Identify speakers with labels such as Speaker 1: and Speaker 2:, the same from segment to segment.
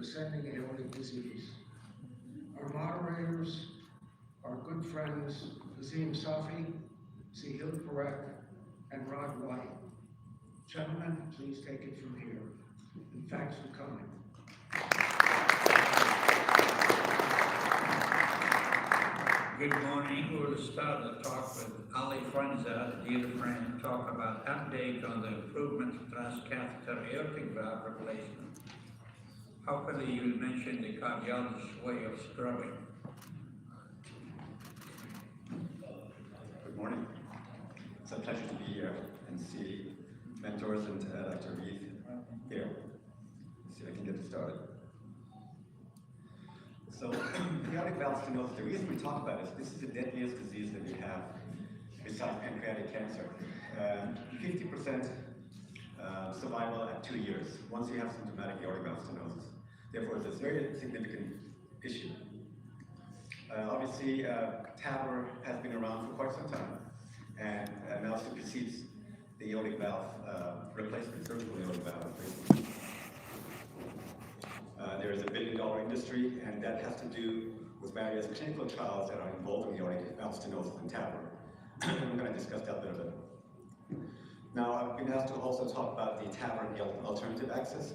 Speaker 1: ascending aortic disease. Our moderators are good friends, Azim Safi, Sahil Parekh, and Rod White. Gentlemen, please take it from here. And thanks for coming.
Speaker 2: Good morning. We'll start the talk with Ali Frenza, a dear friend, talk about update on the improvement of transcatheter aortic valve replacement. Hopefully you'll mention the cardiologist's way of scrubbing.
Speaker 3: Good morning. It's a pleasure to be here and see mentors and Dr. Reed here. Let's see if I can get this started. So, aortic valve stenosis, the reason we talk about it is this is the deadliest disease that we have besides pancreatic cancer. 50% survival at 2 years once you have symptomatic aortic valve stenosis. Therefore, it's a very significant issue. Obviously, TAVR has been around for quite some time and now supersedes the aortic valve replacement, surgical aortic valve replacement. There is $1 billion industry, and that has to do with various clinical trials that are involved in aortic valve stenosis and TAVR. I'm going to discuss that a little bit. Now, I've been asked to also talk about the TAVR and the alternative access.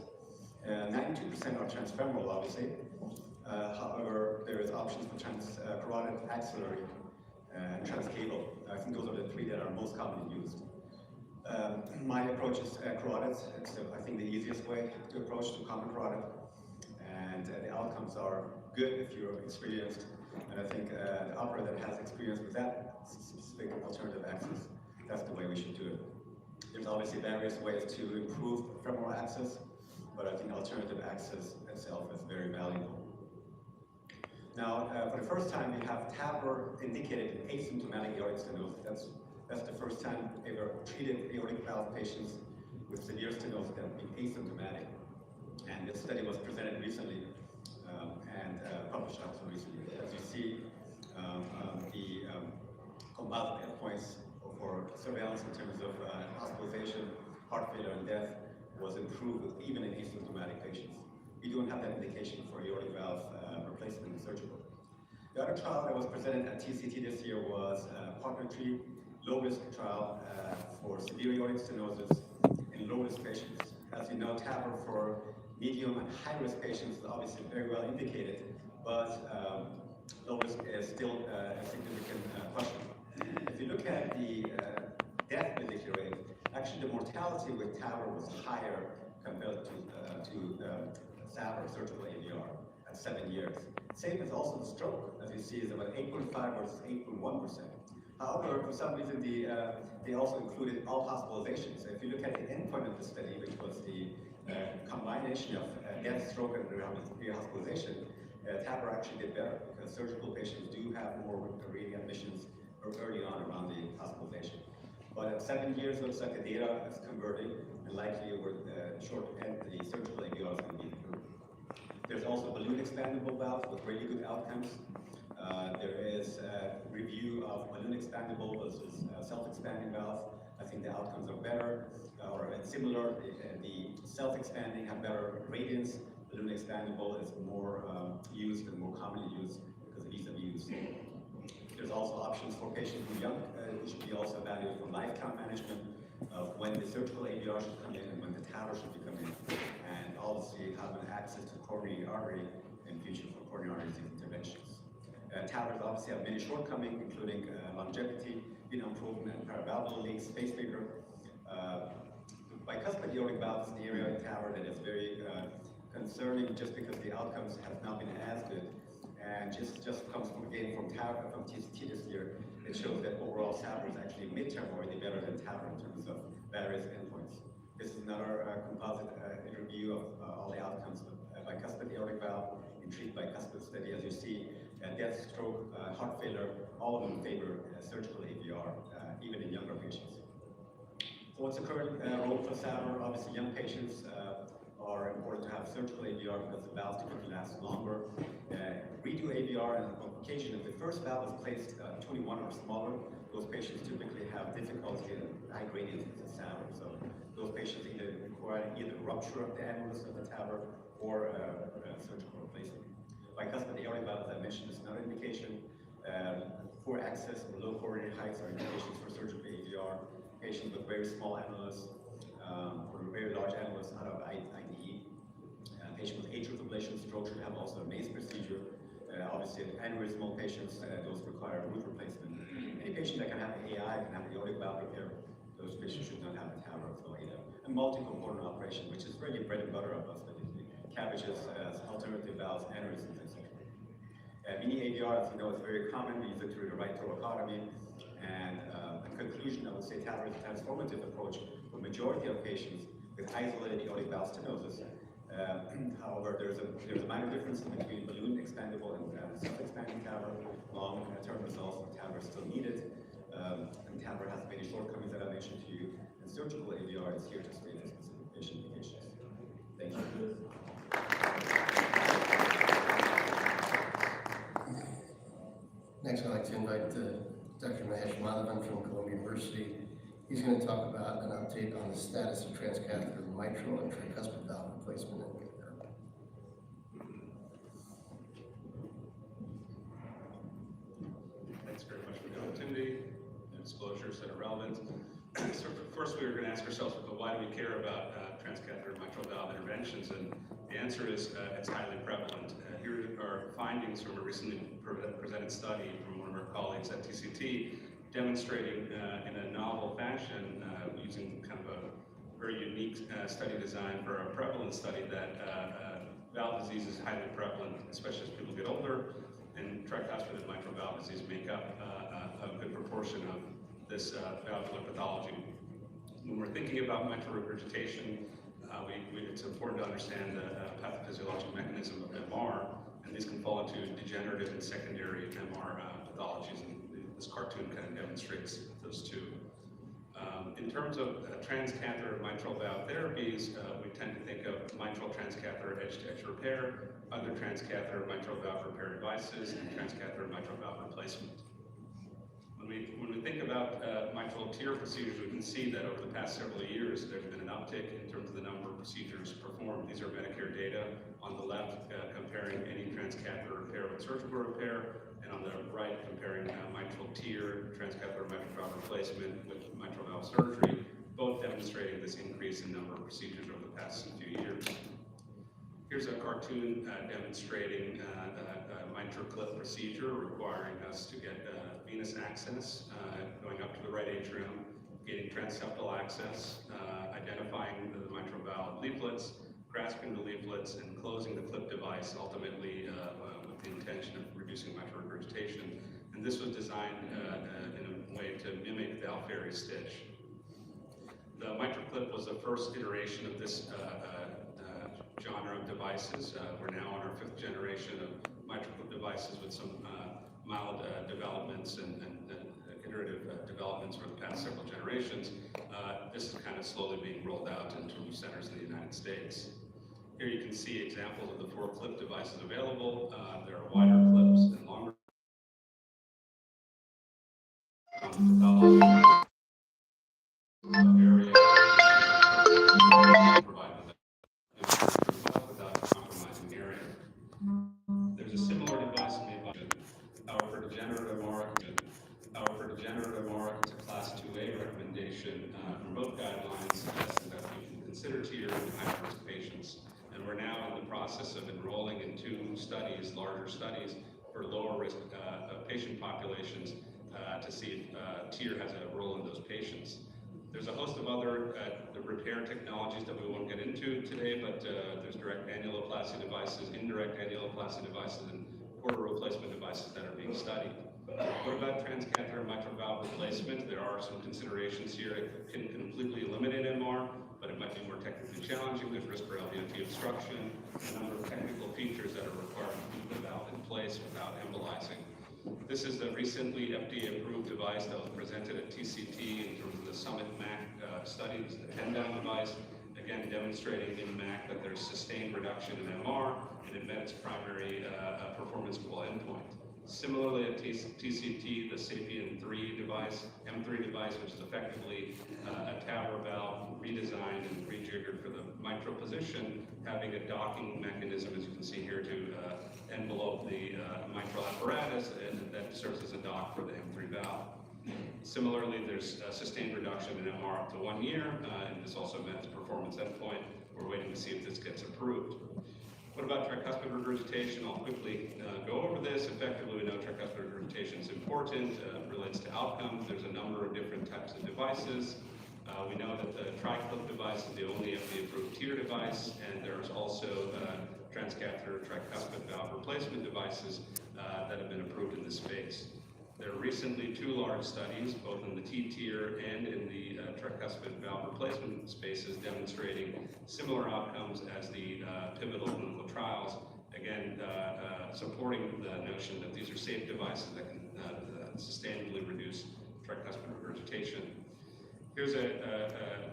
Speaker 3: 92% are transfemoral, obviously. However, there is options for carotid axillary and transcaval. I think those are the three that are most commonly used. My approach is carotids. It's, I think, the easiest way to approach to common carotid. And the outcomes are good if you're experienced. And I think the operator that has experience with that specific alternative access, that's the way we should do it. There's obviously various ways to improve femoral access, but I think alternative access itself is very valuable. Now, for the first time, we have TAVR indicated in asymptomatic aortic stenosis. That's the first time ever treated aortic valve patients with severe stenosis that have been asymptomatic. And this study was presented recently and published also recently. As you see, the composite endpoints for surveillance in terms of hospitalization, heart failure, and death was improved even in asymptomatic patients. We don't have that indication for aortic valve replacement in surgical. The other trial that was presented at TCT this year was a partner tree low-risk trial for severe aortic stenosis in low-risk patients. As you know, TAVR for medium and high-risk patients is obviously very well indicated, but low-risk is still a significant question. If you look at the death predictor rate, actually the mortality with TAVR was higher compared to SAVR, surgical AVR, at 7 years. Same as also the stroke, as you see, is about 8.5 versus 8.1%. However, for some reason, they also included all hospitalizations. So if you look at the endpoint of the study, which was the combination of death, stroke, and rehospitalization, TAVR actually did better because surgical patients do have more readmissions early on around the hospitalization. But at 7 years, looks like the data is converting, and likely over the short end, the surgical AVR is going to be improved. There's also balloon expandable valves with really good outcomes. There is a review of balloon expandable versus self-expanding valves. I think the outcomes are better or similar. The self-expanding have better gradients. Balloon expandable is more used and more commonly used because of ease of use. There's also options for patients who are young, which should be also evaluated for lifetime management of when the surgical AVR should come in and when the TAVR should be coming in. And obviously having access to coronary artery in future for coronary artery disease interventions. TAVRs obviously have many shortcomings, including longevity, improvement, paravalvular leaks, pacemaker. Bicuspid aortic valve is the area in TAVR that is very concerning just because the outcomes have not been as good. And just comes from TAVR, from TCT this year, it shows that overall SAVR is actually midterm already better than TAVR in terms of various endpoints. This is another composite review of all the outcomes of bicuspid aortic valve in treat bicuspid study. As you see, death, stroke, heart failure, all of them favor surgical AVR, even in younger patients. So what's the current role for SAVR? Obviously, young patients are important to have surgical AVR because the valves typically last longer. Redo AVR, and on occasion, if the first valve is placed 21 or smaller, those patients typically have difficulty in high gradient into SAVR. So those patients either require rupture of the annulus of the TAVR or Bicuspid aortic valve, as I mentioned, is another indication. Poor access or low coronary heights are indications for surgical AVR. Patients with very small annulus or very large annulus out of IDE. Patients with atrial fibrillation stroke should have also a MACE procedure. Obviously, aneurysmal patients, those require root replacement. Any patient that can have AI can have aortic valve repair. Those patients should not have a TAVR or flow ADA. A multi-component operation, which is really bread and butter of us, CABGs as alternative valves, aneurysms, etc. Mini AVR, as you know, is very common. We use it through the right thoracotomy. And in conclusion, I would say TAVR is a transformative approach for the majority of patients with isolated aortic valve stenosis. However, there's a minor difference between balloon expandable and self-expanding TAVR. Long-term results of TAVR are still needed. And TAVR has many shortcomings that I mentioned to you. And surgical AVR is here to stay in specific patient indications. Thank you.
Speaker 4: Next, I'd like to invite Dr. Mahesh Madhavan from Columbia University. He's going to talk about an update on the status of transcatheter mitral and tricuspid valve replacement in Europe.
Speaker 5: Thanks very much for the opportunity and disclosures that are relevant. So first, we were going to ask ourselves, well, why do we care about transcatheter mitral valve interventions? And the answer is it's highly prevalent. Here are findings from a recently presented study from one of our colleagues at TCT, demonstrating in a novel fashion, using kind of a very unique study design for a prevalence study, that valve disease is highly prevalent, especially as people get older, and tricuspid and mitral valve disease make up a good proportion of this valvular pathology. When we're thinking about mitral regurgitation, it's important to understand the pathophysiologic mechanism of MR, and these can fall into degenerative and secondary MR pathologies, and this cartoon kind of demonstrates those two. In terms of transcatheter mitral valve therapies, we tend to think of mitral transcatheter edge-to-edge repair, other transcatheter mitral valve repair devices, and transcatheter mitral valve replacement. When we think about mitral TEER procedures, we can see that over the past several years, there's been an uptick in terms of the number of procedures performed. These are Medicare data. On the left, comparing any transcatheter repair with surgical repair, and on the right, comparing mitral TEER, transcatheter mitral valve replacement with mitral valve surgery, both demonstrating this increase in number of procedures over the past few years. Here's a cartoon demonstrating a mitral clip procedure requiring us to get venous access, going up to the right atrium, getting transseptal access, identifying the mitral valve leaflets, grasping the leaflets, and closing the clip device, ultimately with the intention of reducing mitral regurgitation. And this was designed in a way to mimic the Alfieri stitch. The mitral clip was the first iteration of this genre of devices. We're now on our 5th generation of mitral clip devices with some mild developments and iterative developments for the past several generations. This is kind of slowly being rolled out into centers in the United States. Here you can see examples of the 4 clip devices available. There are wider clips and longer area without compromising area. There's a similar device made by for degenerative MR. It's a Class 2A recommendation from both guidelines, suggesting that we can consider TEER in high-risk patients. And we're now in the process of enrolling in 2 studies, larger studies, for lower-risk patient populations to see if TEER has a role in those patients. There's a host of other repair technologies that we won't get into today, but there's direct annuloplasty devices, indirect annuloplasty devices, and portal replacement devices that are being studied. What about transcatheter mitral valve replacement? There are some considerations here. It can completely eliminate MR, but it might be more technically challenging. There's risk for LVOT obstruction, a number of technical features that are required to keep the valve in place without embolizing. This is the recently FDA-approved device that was presented at TCT in terms of the Summit MAC study. This is the pen-down device, again demonstrating in MAC that there's sustained reduction in MR, and it met its primary performance goal endpoint. Similarly at TCT, the SAPIEN 3 device, M3 device, which is effectively a TAVR valve redesigned and rejiggered for the mitral position, having a docking mechanism, as you can see here, to envelope the mitral apparatus, and that serves as a dock for the M3 valve. Similarly, there's a sustained reduction in MR up to 1 year, and this also met its performance endpoint. We're waiting to see if this gets approved. What about tricuspid regurgitation? I'll quickly go over this. Effectively, we know tricuspid regurgitation is important, relates to outcomes. There's a number of different types of devices. We know that the TriClip device is the only FDA-approved TEER device, and there's also transcatheter tricuspid valve replacement devices that have been approved in this space. There are recently 2 large studies, both in the T-TEER and in the tricuspid valve replacement spaces, demonstrating similar outcomes as the pivotal clinical trials, again, supporting the notion that these are safe devices that can sustainably reduce tricuspid regurgitation. Here's a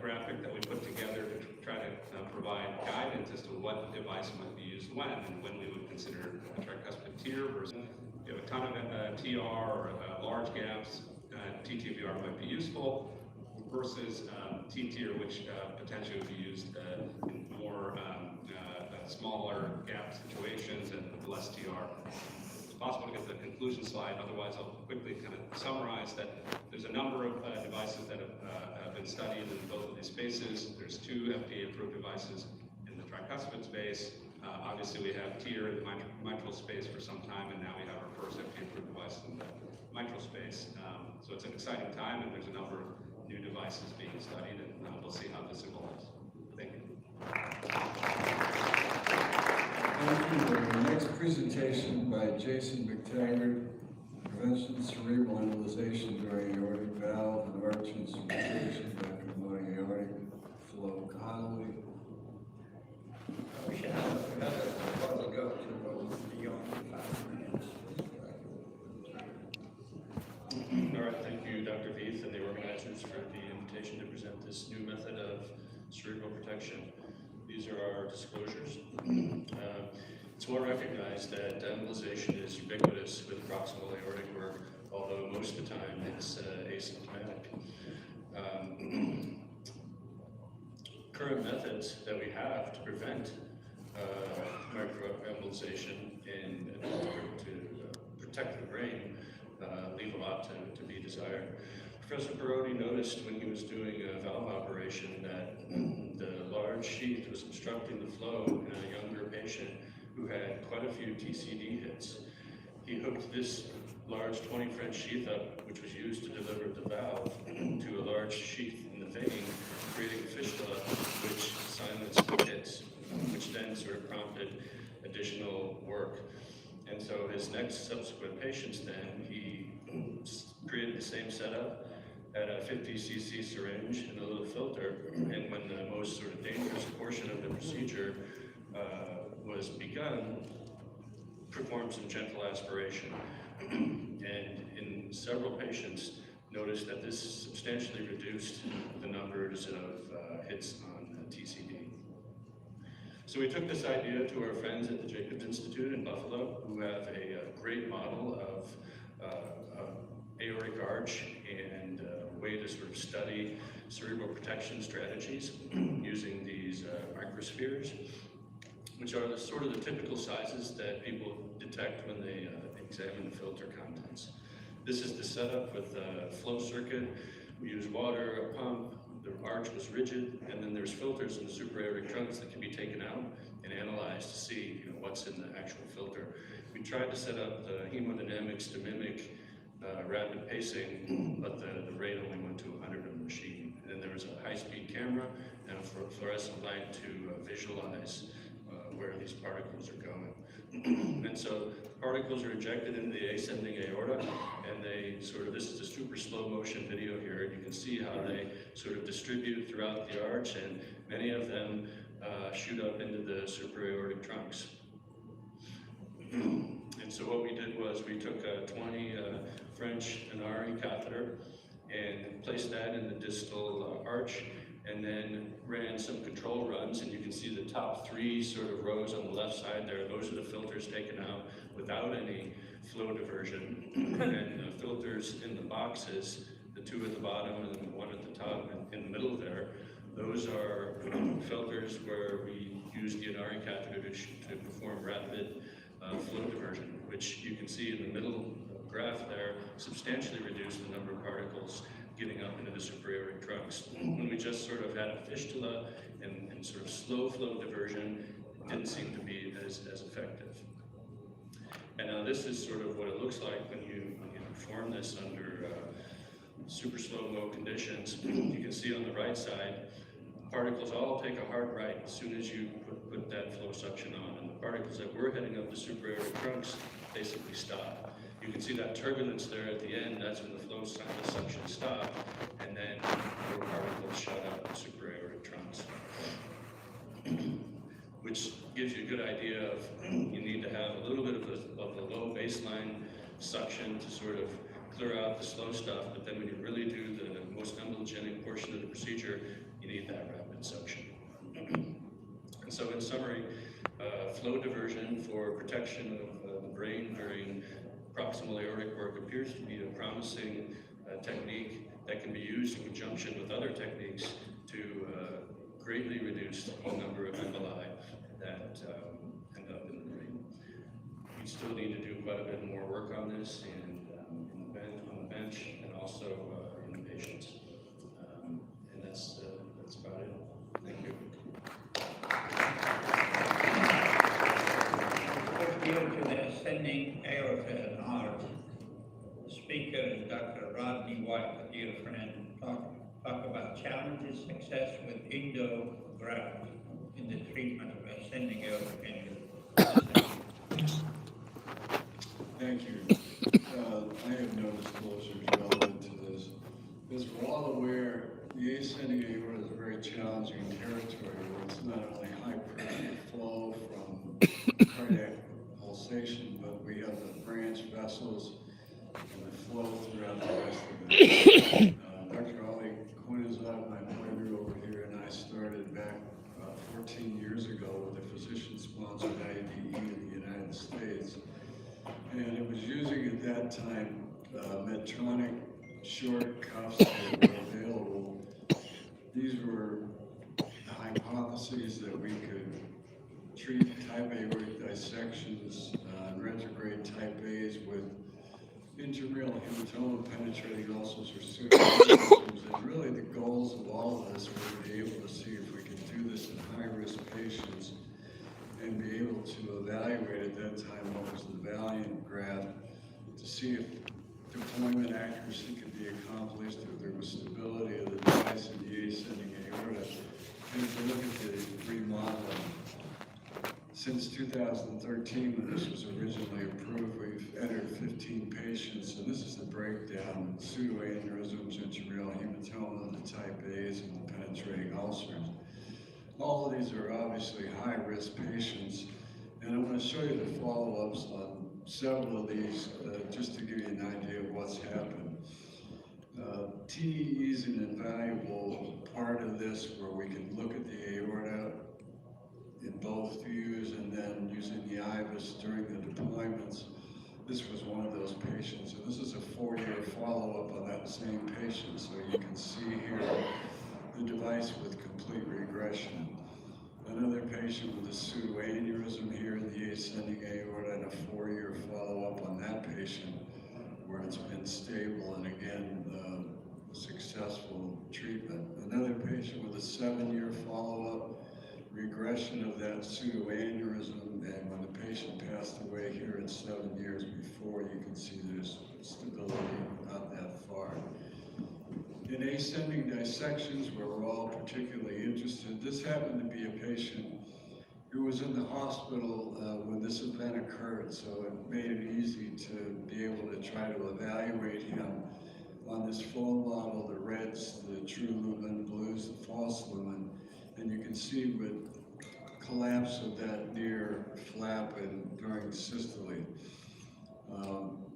Speaker 5: graphic that we put together to try to provide guidance as to what device might be used when we would consider a tricuspid TEER versus you have a ton of TR or large gaps, TTVR might be useful, versus T-TEER, which potentially would be used in more smaller gap situations and with less TR. It's possible to get to the conclusion slide, otherwise I'll quickly kind of summarize that there's a number of devices that have been studied in both of these spaces. There's 2 FDA-approved devices in the tricuspid space. Obviously, we have TEER in the mitral space for some time, and now we have our first FDA-approved device in the mitral space. So it's an exciting time, and there's a number of new devices being studied, and we'll see how this evolves. Thank you.
Speaker 6: Thank you. The next presentation by Jason McTaggart, Prevention of Cerebral Embolization during Aortic Valve and Arch Instrumentation by Promoting Aortic Flow. Connolly.
Speaker 2: We should have another proposal go to beyond 5 minutes.
Speaker 7: All right, thank you, Dr. Veith and the organizers for the invitation to present this new method of cerebral protection. These are our disclosures. It's well recognized that embolization is ubiquitous with proximal aortic work, although most of the time it's asymptomatic. Current methods that we have to prevent microembolization and to protect the brain leave a lot to be desired. Professor Perotti noticed when he was doing a valve operation that the large sheath was obstructing the flow in a younger patient who had quite a few TCD hits. He hooked this large 20 French sheath up, which was used to deliver the valve, to a large sheath in the vein, creating a fistula, which silenced the hits, which then sort of prompted additional work. And so his next subsequent patients then, he created the same setup, had a 50 cc syringe and a little filter, and when the most sort of dangerous portion of the procedure was begun, performed some gentle aspiration. And in several patients, noticed that this substantially reduced the numbers of hits on TCD. So we took this idea to our friends at the Jacobs Institute in Buffalo, who have a great model of aortic arch and a way to sort of study cerebral protection strategies using these microspheres, which are sort of the typical sizes that people detect when they examine the filter contents. This is the setup with a flow circuit. We use water, a pump, the arch was rigid, and then there's filters in the supraortic trunks that can be taken out and analyzed to see what's in the actual filter. We tried to set up the hemodynamics to mimic rapid pacing, but the rate only went to 100 on the machine. And then there was a high-speed camera and a fluorescent light to visualize where these particles are going. And so particles are injected into the ascending aorta, and they sort of, this is a super slow motion video here, and you can see how they sort of distribute throughout the arch, and many of them shoot up into the supraortic trunks. And so what we did was we took a 20 French Inari catheter and placed that in the distal arch, and then ran some control runs, and you can see the top 3 sort of rows on the left side there. Those are the filters taken out without any flow diversion. And the filters in the boxes, the 2 at the bottom and then the 1 at the top and in the middle there, those are filters where we use the Inari catheter to perform rapid flow which you can see in the middle graph there, substantially reduced the number of particles getting up into the supraortic trunks. When we just sort of had a fistula and sort of slow flow diversion, it didn't seem to be as effective. And now this is sort of what it looks like when you perform this under super slow-mo conditions. You can see on the right side, particles all take a hard right as soon as you put that flow suction on. And the particles that were heading up the supraortic trunks basically stop. You can see that turbulence there at the end, that's when the flow suction stopped, and then more particles shot out the supraortic trunks. Which gives you a good idea of you need to have a little bit of a low baseline suction to sort of clear out the slow stuff, but then when you really do the most embologenic portion of the procedure, you need that rapid suction. And so in summary, flow diversion for protection of the brain during proximal aortic work appears to be a promising technique that can be used in conjunction with other techniques to greatly reduce the number of emboli that end up in the brain. We still need to do quite a bit more work on this and on the bench and also in the patients. And that's about it. Thank you.
Speaker 2: Let's deal to the ascending aorta and heart. The speaker is Dr. Rodney White, a dear friend. Talk about challenges, success with Indo-graft in the treatment of ascending aortic injury.
Speaker 6: Thank you. I have no disclosures relevant to this. As we're all aware, the ascending aorta is a very challenging territory where it's not only high pressure flow from cardiac pulsation, but we have the branch vessels and the flow throughout the rest of it. Dr. Ali Quinizot, my partner over here, and I started back 14 years ago with a physician-sponsored IDE in the United States. And it was using at that time Medtronic short cuffs that were available. These were the hypotheses that we could treat type aortic dissections and retrograde type A's with intramural hematoma penetrating all sorts of systems. And really the goals of all of this were to be able to see if we could do this in high-risk patients and be able to evaluate at that time what was the Valiant graft to see if deployment accuracy could be accomplished, if there was stability of the device in the ascending aorta, and to look at the remodeling. Since 2013, when this was originally approved, we've entered 15 patients, and this is the breakdown: pseudoaneurysms, intramural hematoma, the type A's, and the penetrating ulcers. All of these are obviously high-risk patients, and I'm going to show you the follow-ups on several of these just to give you an idea of what's happened. TE is an invaluable part of this where we can look at the aorta in both views and then using the IVUS during the deployments. This was one of those patients, and this is a 4-year follow-up on that same patient, so you can see here the device with complete regression. Another patient with a pseudoaneurysm here in the ascending aorta and a 4-year follow-up on that patient where it's been stable and again successful treatment. Another patient with a 7-year follow-up, regression of that pseudoaneurysm, and when the patient passed away here at 7 years before, you can see there's stability not that far. In ascending dissections, where we're all particularly interested, this happened to be a patient who was in the hospital when this event occurred, so it made it easy to be able to try to evaluate him on this full model, the reds, the true lumen, blues, the false lumen, and you can see with collapse of that near flap and during systole.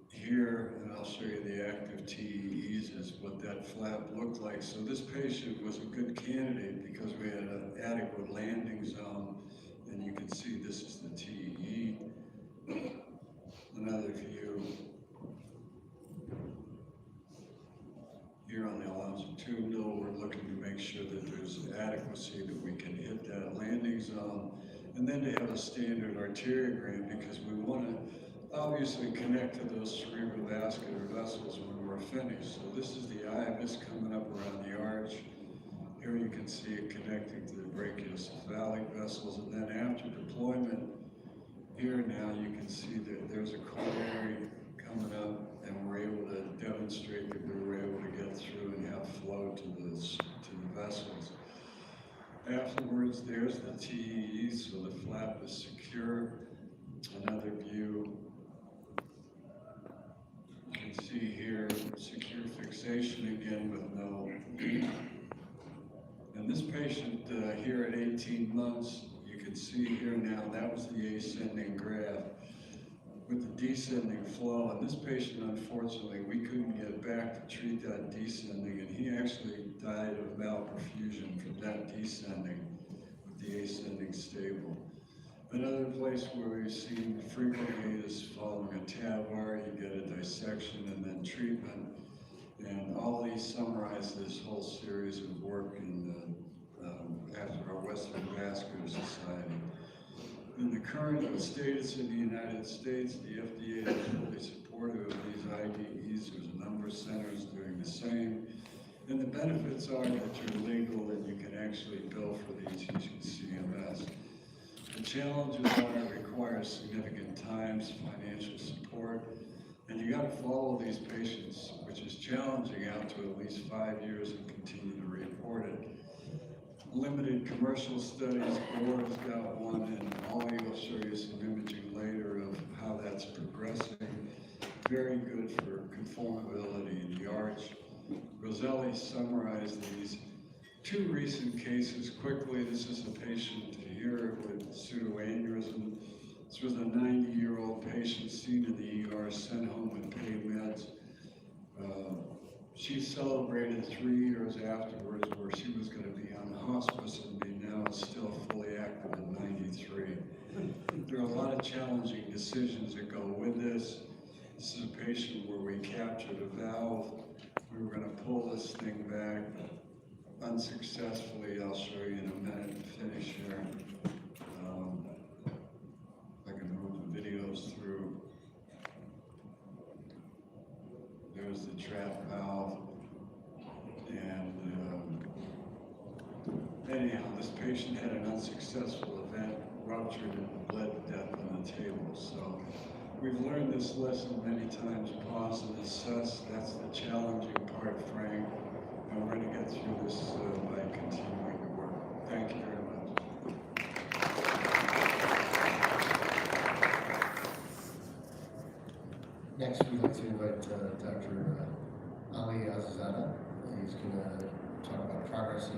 Speaker 6: Here, and I'll show you the active TEEs, is what that flap looked like. So this patient was a good candidate because we had an adequate landing zone, and you can see this is the TE. Another view here on the longitudinal, we're looking to make sure that there's adequacy, that we can hit that landing zone, and then to have a standard arteriogram because we want to obviously connect to those cerebrovascular vessels when we're finished. So this is the ibis coming up around the arch. Here you can see it connecting to the brachiocephalic vessels, and then after deployment, here now you can see that there's a coronary coming up, and we're able to demonstrate that we were able to get through and have flow to the vessels. Afterwards, there's the TEE, so the flap is secure. Another view. You can see here secure fixation again with no. And this patient here at 18 months, you can see here now, that was the ascending graph with the descending flow. And this patient, unfortunately, we couldn't get back to treat that descending, and he actually died of malperfusion from that descending with the ascending stable. Another place where we've seen frequently is following a TAVR, you get a dissection and then treatment. And all these summarize this whole series of work in after our Western Vascular Society. In the current status in the United States, the FDA is fully supportive of these IDEs. There's a number of centers doing the same. And the benefits are that you're legal and you can actually bill for these using CMS. The challenges are it requires significant times, financial support, and you got to follow these patients, which is challenging out to at least 5 years and continue to report it. Limited commercial studies, Board's got one, and Ollie will show you some imaging later of how that's progressing. Very good for conformability in the arch. Roselli summarized these 2 recent cases quickly. This is a patient here with pseudoaneurysm. This was a 90-year-old patient seen in the ER, sent home with pain meds. She celebrated 3 years afterwards where she was going to be on hospice and be now still fully active at 93. There are a lot of challenging decisions that go with this. This is a patient where we captured a valve. We were going to pull this thing back unsuccessfully. I'll show you in a minute and finish here. I can move the videos through. There's the trap valve. And anyhow, this patient had an unsuccessful event, ruptured and bled to death on the table. So we've learned this lesson many times, pause and assess. That's the challenging part, Frank. And we're going to get through this by continuing to work. Thank you very much.
Speaker 4: Next, we'd like to invite Dr. Ali Azizada. He's going to talk about progress in